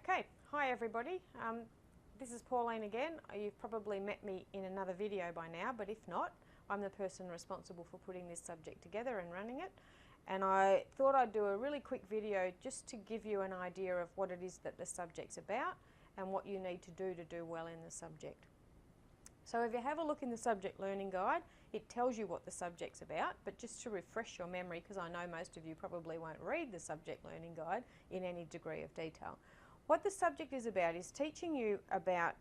Okay, hi everybody. This is Pauline again. You've probably met me in another video by now, but if not, I'm the person responsible for putting this subject together and running it. And I thought I'd do a really quick video just to give you an idea of what it is that the subject's about and what you need to do well in the subject. So if you have a look in the subject learning guide, it tells you what the subject's about, but just to refresh your memory, because I know most of you probably won't read the subject learning guide in any degree of detail. What the subject is about is teaching you about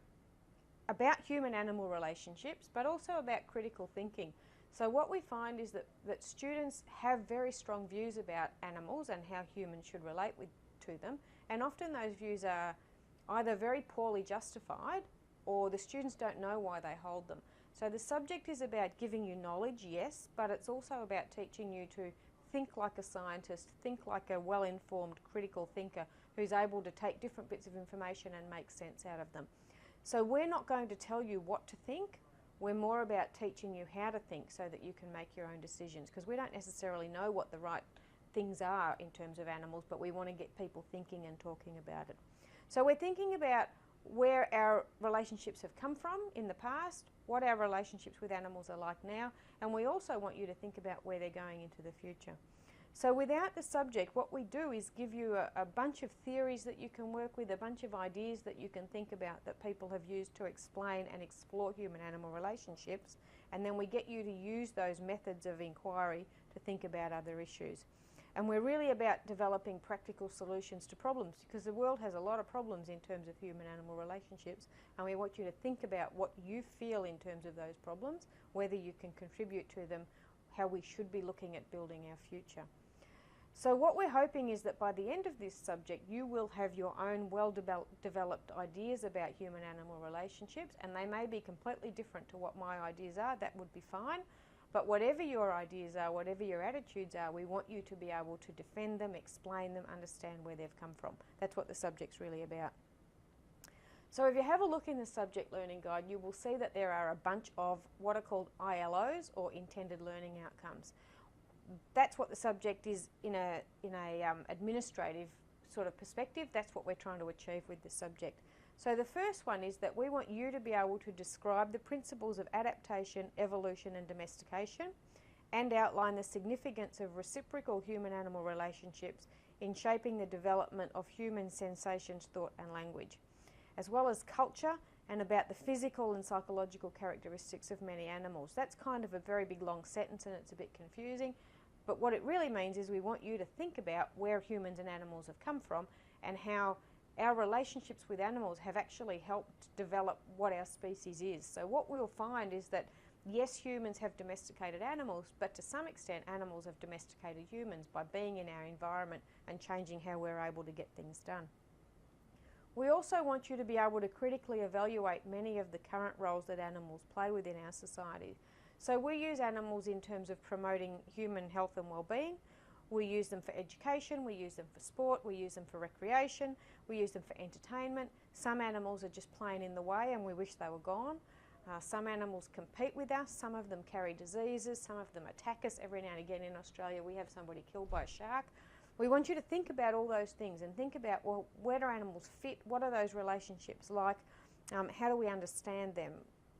human-animal relationships, but also about critical thinking. So what we find is that students have very strong views about animals and how humans should relate to them, and often those views are either very poorly justified or the students don't know why they hold them. So the subject is about giving you knowledge, yes, but it's also about teaching you to think like a scientist, think like a well-informed critical thinker who's able to take different bits of information and make sense out of them. So we're not going to tell you what to think, we're more about teaching you how to think so that you can make your own decisions, because we don't necessarily know what the right things are in terms of animals, but we want to get people thinking and talking about it. So we're thinking about where our relationships have come from in the past, what our relationships with animals are like now, and we also want you to think about where they're going into the future. So without the subject, what we do is give you a bunch of theories that you can work with, a bunch of ideas that you can think about that people have used to explain and explore human-animal relationships, and then we get you to use those methods of inquiry to think about other issues. And we're really about developing practical solutions to problems, because the world has a lot of problems in terms of human-animal relationships, and we want you to think about what you feel in terms of those problems, whether you can contribute to them, how we should be looking at building our future. So what we're hoping is that by the end of this subject you will have your own well-developed ideas about human-animal relationships, and they may be completely different to what my ideas are. That would be fine. But whatever your ideas are, whatever your attitudes are, we want you to be able to defend them, explain them, understand where they've come from. That's what the subject's really about. So if you have a look in the subject learning guide, you will see that there are a bunch of what are called ILOs, or intended learning outcomes. That's what the subject is in a administrative sort of perspective. That's what we're trying to achieve with the subject. So the first one is that we want you to be able to describe the principles of adaptation, evolution and domestication, and outline the significance of reciprocal human-animal relationships in shaping the development of human sensations, thought and language, as well as culture and about the physical and psychological characteristics of many animals. That's kind of a very big long sentence and it's a bit confusing, but what it really means is we want you to think about where humans and animals have come from and how our relationships with animals have actually helped develop what our species is. So what we'll find is that yes, humans have domesticated animals, but to some extent animals have domesticated humans by being in our environment and changing how we're able to get things done. We also want you to be able to critically evaluate many of the current roles that animals play within our society. So we use animals in terms of promoting human health and well-being. We use them for education, we use them for sport, we use them for recreation, we use them for entertainment. Some animals are just plain in the way and we wish they were gone. Some animals compete with us, some of them carry diseases, some of them attack us. Every now and again in Australia we have somebody killed by a shark. We want you to think about all those things and think about, well, where do animals fit? What are those relationships like? How do we understand them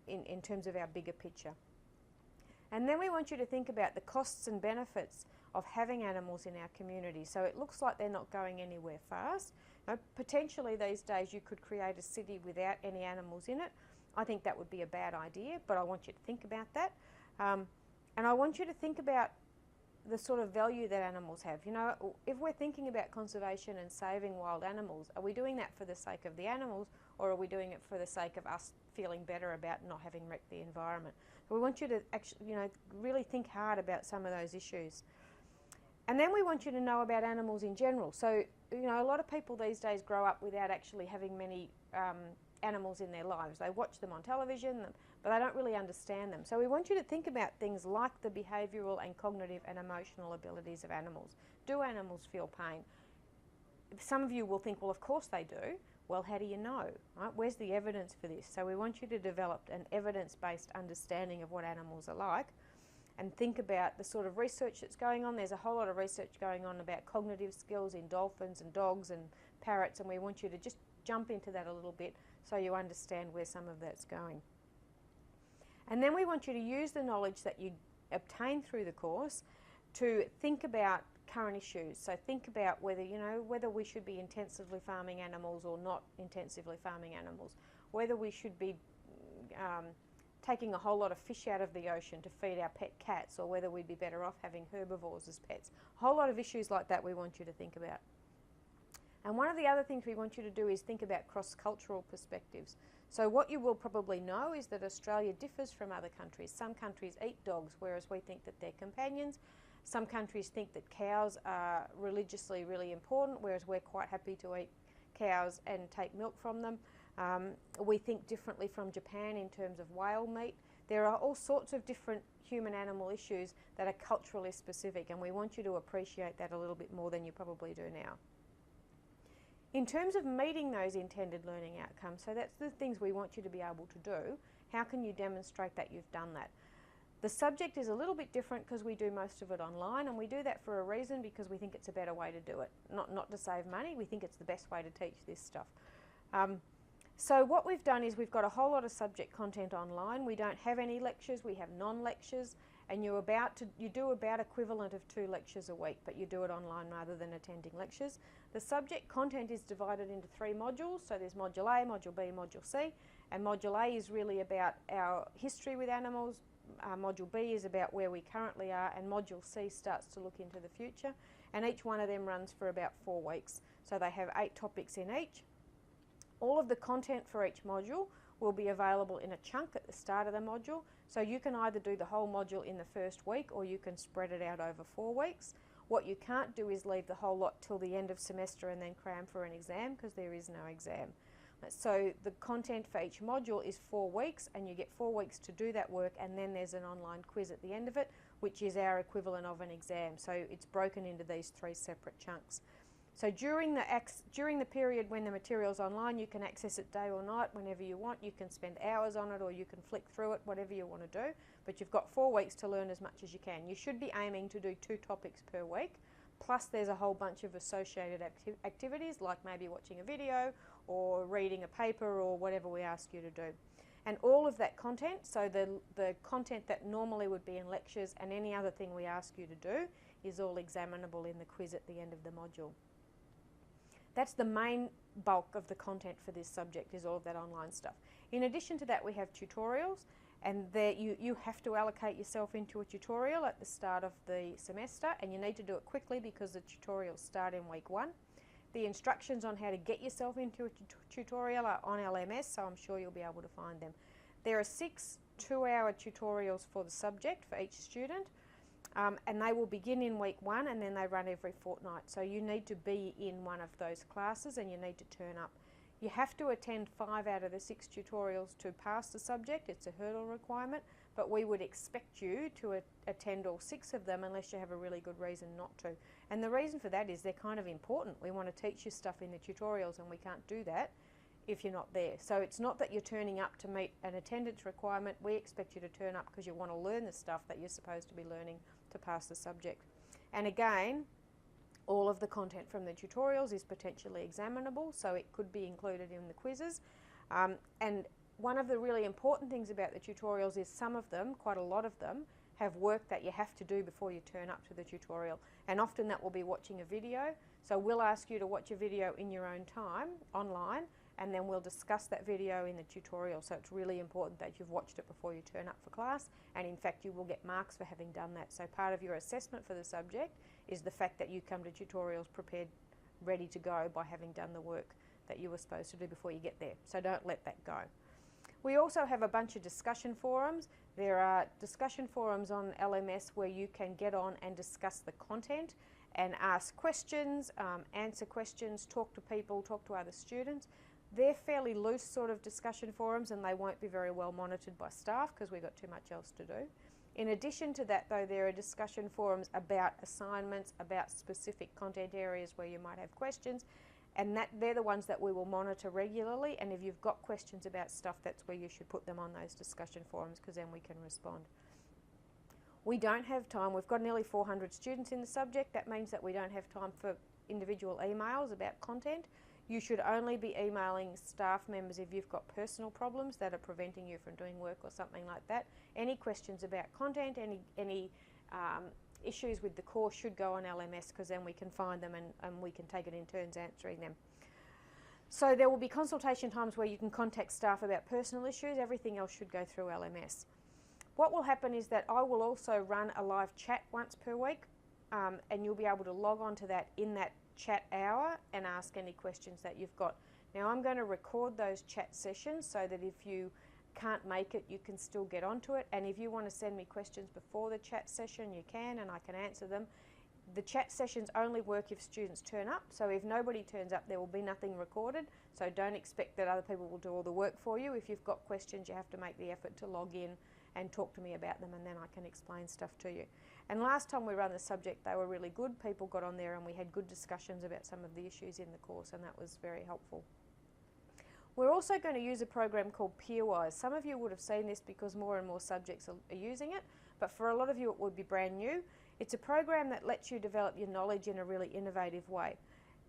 in terms of our bigger picture? And then we want you to think about the costs and benefits of having animals in our community. So it looks like they're not going anywhere fast. Potentially these days you could create a city without any animals in it. I think that would be a bad idea, but I want you to think about that. And I want you to think about the sort of value that animals have. You know, if we're thinking about conservation and saving wild animals, are we doing that for the sake of the animals, or are we doing it for the sake of us feeling better about not having wrecked the environment? So we want you to actually, really think hard about some of those issues. And then we want you to know about animals in general. So, a lot of people these days grow up without actually having many animals in their lives. They watch them on television, but they don't really understand them. So we want you to think about things like the behavioural and cognitive and emotional abilities of animals. Do animals feel pain? Some of you will think, well, of course they do. Well, how do you know? Right? Where's the evidence for this? So we want you to develop an evidence-based understanding of what animals are like, and think about the sort of research that's going on. There's a whole lot of research going on about cognitive skills in dolphins and dogs and parrots, and we want you to just jump into that a little bit so you understand where some of that's going. And then we want you to use the knowledge that you obtain through the course to think about current issues. So think about whether, whether we should be intensively farming animals or not intensively farming animals, whether we should be taking a whole lot of fish out of the ocean to feed our pet cats, or whether we'd be better off having herbivores as pets. A whole lot of issues like that we want you to think about. And one of the other things we want you to do is think about cross-cultural perspectives. So what you will probably know is that Australia differs from other countries. Some countries eat dogs, whereas we think that they're companions. Some countries think that cows are religiously really important, whereas we're quite happy to eat cows and take milk from them. We think differently from Japan in terms of whale meat. There are all sorts of different human-animal issues that are culturally specific, and we want you to appreciate that a little bit more than you probably do now. In terms of meeting those intended learning outcomes, so that's the things we want you to be able to do, how can you demonstrate that you've done that? The subject is a little bit different because we do most of it online, and we do that for a reason, because we think it's a better way to do it. Not to save money, we think it's the best way to teach this stuff. So what we've done is we've got a whole lot of subject content online. We don't have any lectures, we have non-lectures, and you do about equivalent of 2 lectures a week, but you do it online rather than attending lectures. The subject content is divided into 3 modules, so there's Module A, Module B, Module C, and Module A is really about our history with animals, Module B is about where we currently are, and Module C starts to look into the future, and each one of them runs for about 4 weeks. So they have 8 topics in each. All of the content for each module will be available in a chunk at the start of the module, so you can either do the whole module in the first week or you can spread it out over 4 weeks. What you can't do is leave the whole lot till the end of semester and then cram for an exam, because there is no exam. So the content for each module is 4 weeks, and you get 4 weeks to do that work, and then there's an online quiz at the end of it, which is our equivalent of an exam. So it's broken into these 3 separate chunks. So during the period when the material's online, you can access it day or night, whenever you want. You can spend hours on it, or you can flick through it, whatever you want to do. But you've got 4 weeks to learn as much as you can. You should be aiming to do 2 topics per week, plus there's a whole bunch of associated activities, like maybe watching a video or reading a paper or whatever we ask you to do. And all of that content, so the content that normally would be in lectures and any other thing we ask you to do, is all examinable in the quiz at the end of the module. That's the main bulk of the content for this subject, is all of that online stuff. In addition to that, we have tutorials, and you have to allocate yourself into a tutorial at the start of the semester, and you need to do it quickly because the tutorials start in week 1. The instructions on how to get yourself into a tutorial are on LMS, so I'm sure you'll be able to find them. There are 6 2-hour tutorials for the subject for each student. And they will begin in week 1, and then they run every fortnight. So you need to be in one of those classes, and you need to turn up. You have to attend 5 out of the 6 tutorials to pass the subject. It's a hurdle requirement, but we would expect you to attend all 6 of them unless you have a really good reason not to. And the reason for that is they're kind of important. We want to teach you stuff in the tutorials, and we can't do that if you're not there. So it's not that you're turning up to meet an attendance requirement. We expect you to turn up because you want to learn the stuff that you're supposed to be learning to pass the subject. And again, all of the content from the tutorials is potentially examinable, so it could be included in the quizzes. And one of the really important things about the tutorials is some of them, quite a lot of them, have work that you have to do before you turn up to the tutorial. And often that will be watching a video. So we'll ask you to watch a video in your own time online, and then we'll discuss that video in the tutorial. So it's really important that you've watched it before you turn up for class, and in fact you will get marks for having done that. So part of your assessment for the subject is the fact that you come to tutorials prepared, ready to go by having done the work that you were supposed to do before you get there. So don't let that go. We also have a bunch of discussion forums. There are discussion forums on LMS where you can get on and discuss the content and ask questions, answer questions, talk to people, talk to other students. They're fairly loose sort of discussion forums, and they won't be very well monitored by staff because we've got too much else to do. In addition to that, though, there are discussion forums about assignments, about specific content areas where you might have questions, and they're the ones that we will monitor regularly. And if you've got questions about stuff, that's where you should put them on those discussion forums, because then we can respond. We don't have time. We've got nearly 400 students in the subject. That means that we don't have time for individual emails about content. You should only be emailing staff members if you've got personal problems that are preventing you from doing work or something like that. Any questions about content, any issues with the course should go on LMS, because then we can find them and we can take it in turns answering them. So there will be consultation times where you can contact staff about personal issues. Everything else should go through LMS. What will happen is that I will also run a live chat once per week, and you'll be able to log on to that in that chat hour and ask any questions that you've got. Now I'm going to record those chat sessions so that if you can't make it, you can still get onto it, and if you want to send me questions before the chat session, you can, and I can answer them. The chat sessions only work if students turn up, so if nobody turns up, there will be nothing recorded, so don't expect that other people will do all the work for you. If you've got questions, you have to make the effort to log in and talk to me about them, and then I can explain stuff to you. And last time we ran the subject, they were really good. People got on there and we had good discussions about some of the issues in the course, and that was very helpful. We're also going to use a program called PeerWise. Some of you would have seen this because more and more subjects are using it, but for a lot of you it would be brand new. It's a program that lets you develop your knowledge in a really innovative way.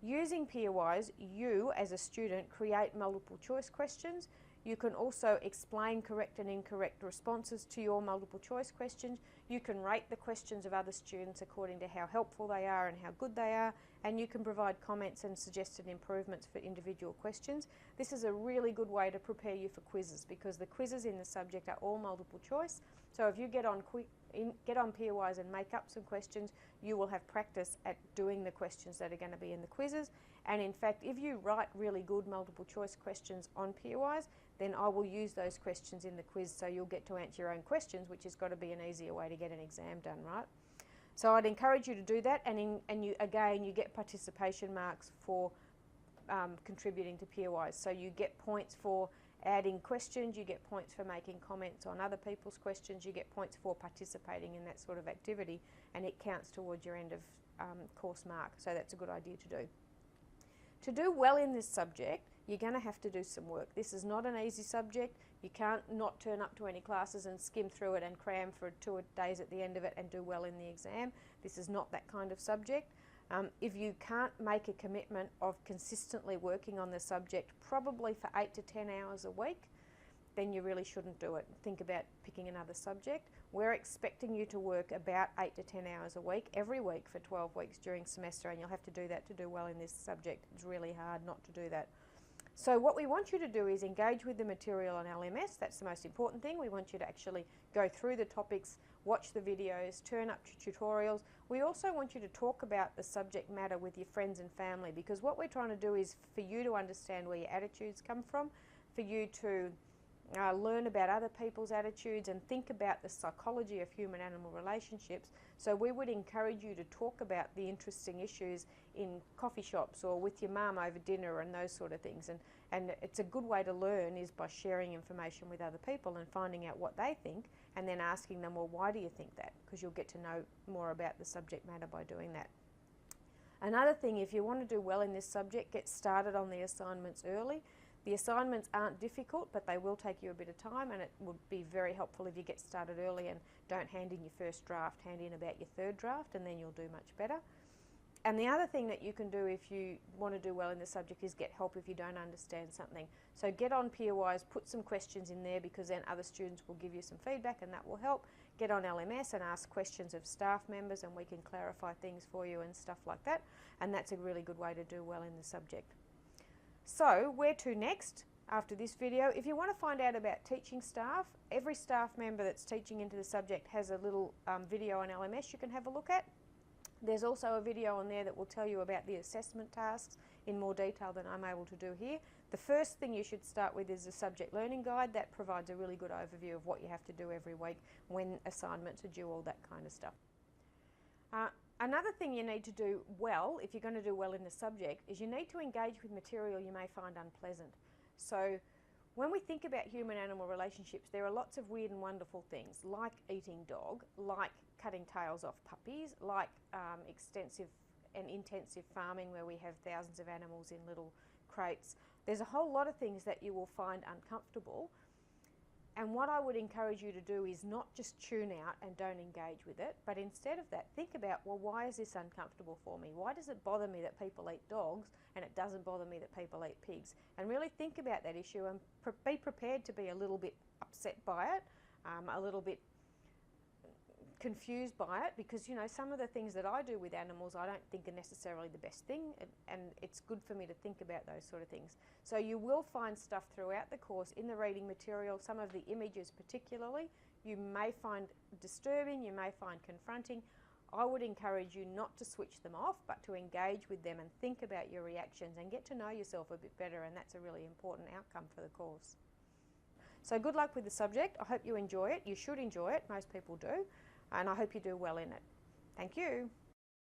Using PeerWise, you as a student create multiple choice questions. You can also explain correct and incorrect responses to your multiple choice questions. You can rate the questions of other students according to how helpful they are and how good they are, and you can provide comments and suggested improvements for individual questions. This is a really good way to prepare you for quizzes, because the quizzes in the subject are all multiple choice. So if you get on PeerWise and make up some questions, you will have practice at doing the questions that are going to be in the quizzes. And in fact, if you write really good multiple choice questions on PeerWise, then I will use those questions in the quiz, so you'll get to answer your own questions, which has got to be an easier way to get an exam done, right? So I'd encourage you to do that, and you get participation marks for contributing to PeerWise. So you get points for adding questions, you get points for making comments on other people's questions, you get points for participating in that sort of activity, and it counts towards your end of course mark. So that's a good idea to do. To do well in this subject, you're going to have to do some work. This is not an easy subject. You can't not turn up to any classes and skim through it and cram for 2 days at the end of it and do well in the exam. This is not that kind of subject. If you can't make a commitment of consistently working on the subject, probably for 8 to 10 hours a week, then you really shouldn't do it. Think about picking another subject. We're expecting you to work about 8 to 10 hours a week, every week for 12 weeks during semester, and you'll have to do that to do well in this subject. It's really hard not to do that. So what we want you to do is engage with the material on LMS. That's the most important thing. We want you to actually go through the topics, watch the videos, turn up to tutorials. We also want you to talk about the subject matter with your friends and family, because what we're trying to do is for you to understand where your attitudes come from, for you to learn about other people's attitudes and think about the psychology of human-animal relationships. So we would encourage you to talk about the interesting issues in coffee shops or with your mum over dinner and those sort of things. And it's a good way to learn is by sharing information with other people and finding out what they think, and then asking them, well, why do you think that? Because you'll get to know more about the subject matter by doing that. Another thing, if you want to do well in this subject, get started on the assignments early. The assignments aren't difficult, but they will take you a bit of time, and it would be very helpful if you get started early and don't hand in your first draft, hand in about your third draft, and then you'll do much better. And the other thing that you can do if you want to do well in the subject is get help if you don't understand something. So get on PeerWise, put some questions in there, because then other students will give you some feedback and that will help. Get on LMS and ask questions of staff members, and we can clarify things for you and stuff like that. And that's a really good way to do well in the subject. So where to next after this video? If you want to find out about teaching staff, every staff member that's teaching into the subject has a little video on LMS you can have a look at. There's also a video on there that will tell you about the assessment tasks in more detail than I'm able to do here. The first thing you should start with is the subject learning guide. That provides a really good overview of what you have to do every week, when assignments are due, all that kind of stuff. Another thing you need to do well, if you're going to do well in the subject, is you need to engage with material you may find unpleasant. So when we think about human-animal relationships, there are lots of weird and wonderful things, like eating dog, like cutting tails off puppies, like extensive and intensive farming where we have thousands of animals in little crates. There's a whole lot of things that you will find uncomfortable. And what I would encourage you to do is not just tune out and don't engage with it, but instead of that, think about, well, why is this uncomfortable for me? Why does it bother me that people eat dogs and it doesn't bother me that people eat pigs? And really think about that issue and be prepared to be a little bit upset by it, a little bit confused by it, because you know some of the things that I do with animals I don't think are necessarily the best thing, and it's good for me to think about those sort of things. So you will find stuff throughout the course in the reading material, some of the images particularly, you may find disturbing, you may find confronting. I would encourage you not to switch them off, but to engage with them and think about your reactions and get to know yourself a bit better, and that's a really important outcome for the course. So good luck with the subject. I hope you enjoy it. You should enjoy it, most people do. And I hope you do well in it. Thank you.